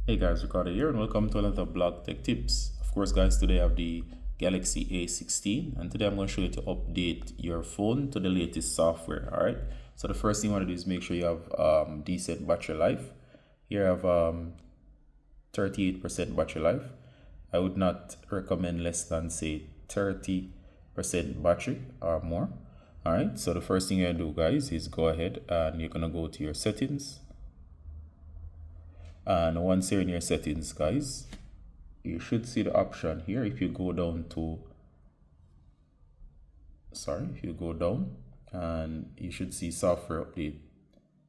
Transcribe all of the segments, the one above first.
Hey guys, Ricardo here and welcome to another blog tech tips. Of course guys, today I have the Galaxy A16 and today I'm going to show you to update your phone to the latest software. Alright, so the first thing you want to do is make sure you have decent battery life. Here I have 38% battery life. I would not recommend less than say 30% battery or more. Alright, so the first thing you're going to do guys is go ahead and you're going to go to your settings. And once you're in your settings guys, you should see the option here. If you go down and you should see software update.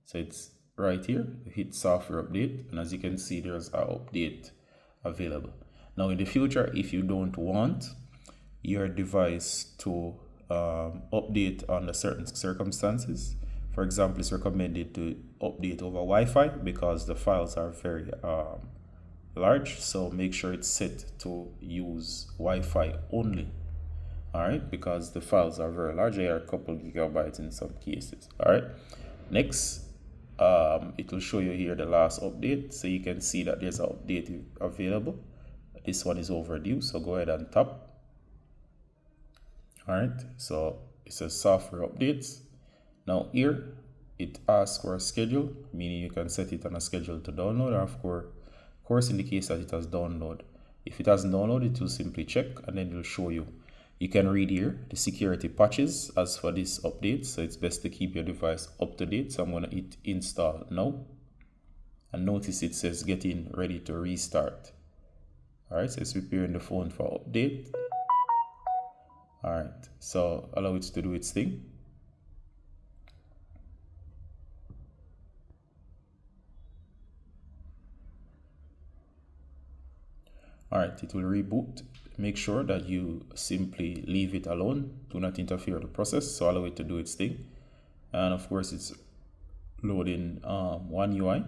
So it's right here, you hit software update, and as you can see there's an update available. Now in the future, if you don't want your device to update under certain circumstances, for example, it's recommended to update over Wi-Fi because the files are very large. So make sure it's set to use Wi-Fi only. All right, because the files are very large. They are a couple gigabytes in some cases. All right. Next, it will show you here the last update. So you can see that there's an update available. This one is overdue. So go ahead and tap. All right. So it says software updates. Now here it asks for a schedule, meaning you can set it on a schedule to download, or of course in the case that it has downloaded. If it hasn't downloaded, it will simply check and then it will show you. You can read here the security patches as for this update, so it's best to keep your device up to date. So I'm going to hit install now, and notice it says getting ready to restart. Alright, so it's preparing the phone for update. Alright, so allow it to do its thing. Alright, it will reboot. Make sure that you simply leave it alone. Do not interfere with the process. So allow it to do its thing. And of course, it's loading One UI.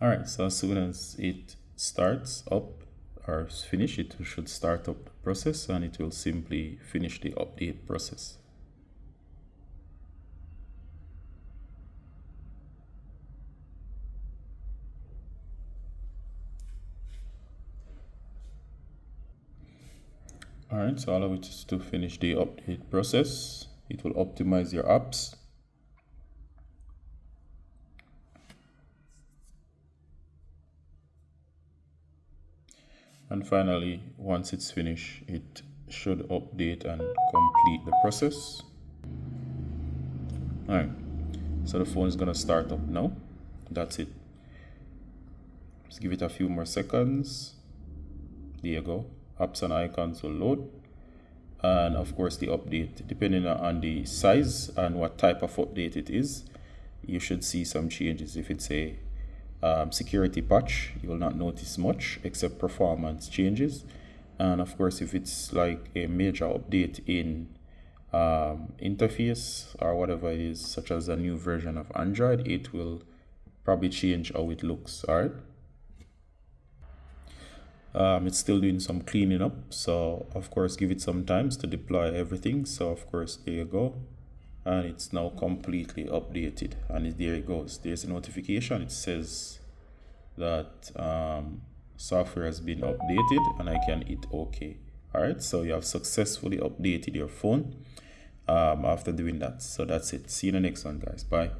Alright, so as soon as it starts up or finish, it should start up the process and it will simply finish the update process. Alright, so allow it to finish the update process. It will optimize your apps. And finally, once it's finished, it should update and complete the process. Alright, so the phone is going to start up now. That's it. Just give it a few more seconds. There you go. Apps and icons will load. And of course, the update, depending on the size and what type of update it is, you should see some changes. If it's a security patch, you will not notice much except performance changes. And of course, if it's like a major update in interface or whatever it is, such as a new version of Android, it will probably change how it looks. All right. It's still doing some cleaning up, so of course give it some time to deploy everything. So of course there you go, and it's now completely updated, and there it goes. There's a notification. It says that software has been updated, and I can hit OK. All right, so you have successfully updated your phone after doing that. So that's it. See you in the next one, guys. Bye.